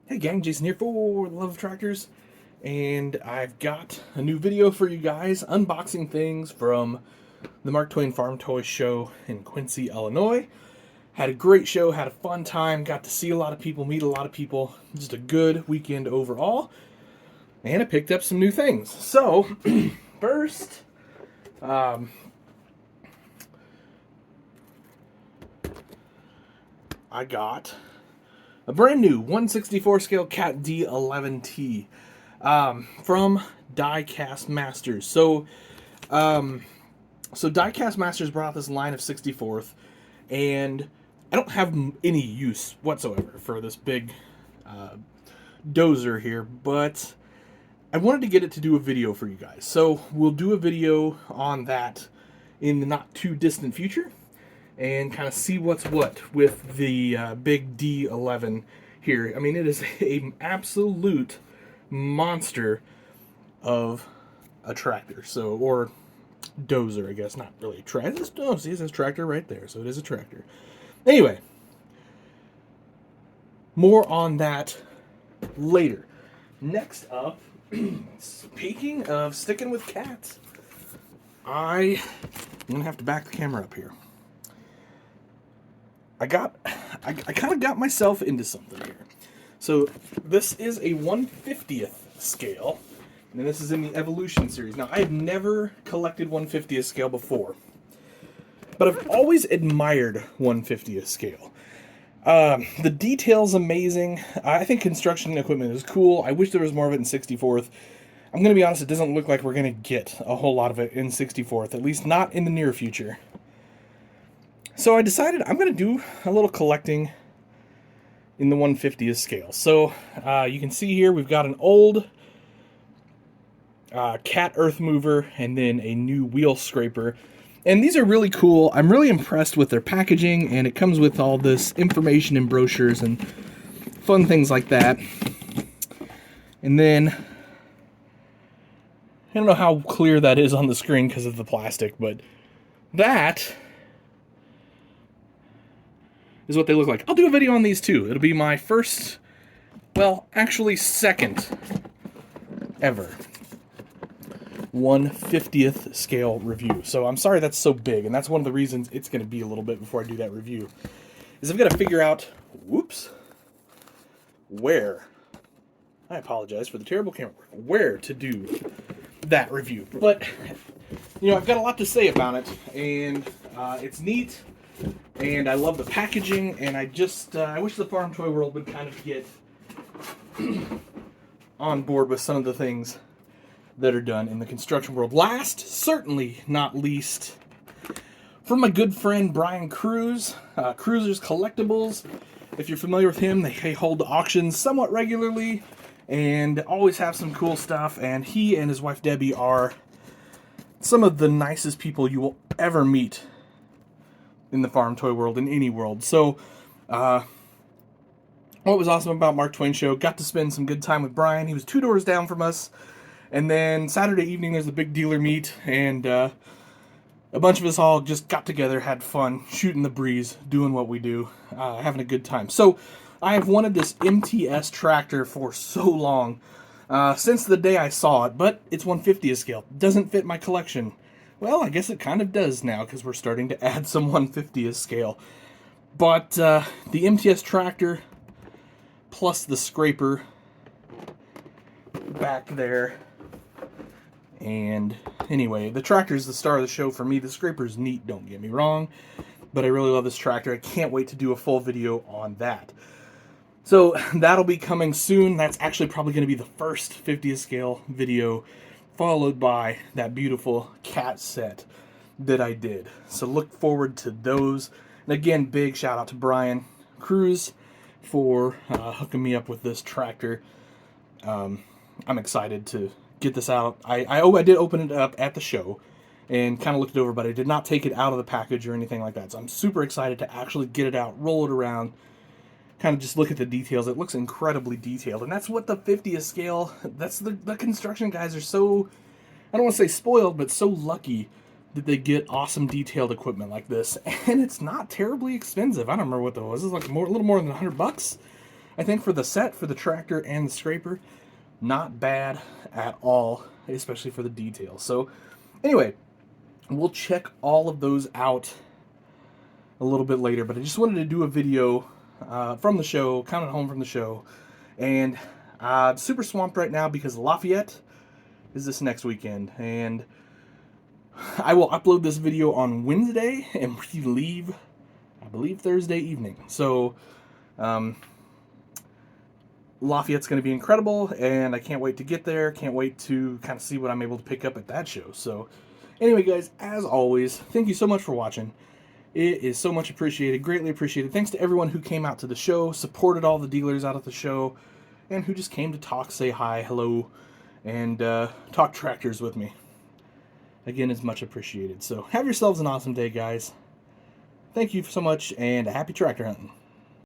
Hey gang, Jason here for the Love of Tractors, and I've got a new video for you guys unboxing things from the Mark Twain Show in Quincy, Illinois. Had a great show, had a fun time, got to see a lot of people, meet a lot of people, just a good weekend overall, and I picked up some new things. So, first, I got a brand new 1/64 scale Cat D11T from Diecast Masters. So Diecast Masters brought this line of 64th, and I don't have any use whatsoever for this big dozer here, but I wanted to get it to do a video for you guys. So we'll do a video on that in the not too distant future, and kind of see what's what with the big D11 here. I mean, it is an absolute monster of a tractor. So, or dozer, I guess. Not really a tractor. Oh, see, it says tractor right there. So it is a tractor. Anyway, more on that later. Next up, speaking of sticking with cats, I'm going to have to back the camera up here. I kind of got myself into something here. So this is a 1/50th scale, and this is in the Evolution series. Now, I have never collected 1/50th scale before, but I've always admired 1/50th scale. The detail's amazing. I think construction equipment is cool. I wish there was more of it in 64th. I'm going to be honest, it doesn't look like we're going to get a whole lot of it in 64th, at least not in the near future. So I decided I'm going to do a little collecting in the 1/50th scale. So you can see here we've got an old cat earth mover and then a new wheel scraper. And these are really cool. I'm really impressed with their packaging, and it comes with all this information and brochures and fun things like that. And then, I don't know how clear that is on the screen because of the plastic, but that is what they look like. I'll do a video on these too. It'll be my first, well, actually second ever 1/50th scale review. So I'm sorry that's so big, and that's one of the reasons it's going to be a little bit before I do that review, is I've got to figure out, where, I apologize for the terrible camera work, where to do that review. But, you know, I've got a lot to say about it, and it's neat. And I love the packaging, and I wish the farm toy world would kind of get on board with some of the things that are done in the construction world. Last, certainly not least, from my good friend Brian Cruz, Cruisers Collectibles. If you're familiar with him, they hold auctions somewhat regularly and always have some cool stuff, and he and his wife Debbie are some of the nicest people you will ever meet in the farm toy world, in any world. So, what was awesome about Mark Twain Show, got to spend some good time with Brian. He was 2 doors down from us. And then Saturday evening, there's a big dealer meet, and a bunch of us all just got together, had fun, shooting the breeze, doing what we do, having a good time. So, I have wanted this MTS tractor for so long, since the day I saw it, but it's 1/50th scale. Doesn't fit my collection. Well, I guess it kind of does now, because we're starting to add some 1/50th scale. But the MTS tractor plus the scraper back there. And anyway, the tractor's the star of the show for me. The scraper's neat, don't get me wrong, but I really love this tractor. I can't wait to do a full video on that. So that'll be coming soon. That's actually probably going to be the first 50th scale video, followed by that beautiful cat set that I did. So look forward to those. And again, big shout out to Brian Cruz for hooking me up with this tractor. I'm excited to get this out. I did open it up at the show and kind of looked it over, but I did not take it out of the package or anything like that. So I'm super excited to actually get it out, roll it around, kind of just look at the details. It looks incredibly detailed, and that's what the 50th scale, that's the construction guys are so, I don't want to say spoiled, but so lucky that they get awesome detailed equipment like this, and it's not terribly expensive. I don't remember what that was. It was like a little more than $100. I think for the set, for the tractor and the scraper, not bad at all, especially for the details. So anyway, we'll check all of those out a little bit later, but I just wanted to do a video from the show, coming home from the show, and I'm super swamped right now because Lafayette is this next weekend, and I will upload this video on Wednesday, and we leave, I believe, Thursday evening. So Lafayette's going to be incredible, and I can't wait to get there. Can't wait to kind of see what I'm able to pick up at that show. So anyway, guys, as always, thank you so much for watching. It is so much appreciated, greatly appreciated. Thanks to everyone who came out to the show, supported all the dealers out at the show, and who just came to talk, say hi, hello, and talk tractors with me. Again, it's much appreciated. So have yourselves an awesome day, guys. Thank you so much, and happy tractor hunting.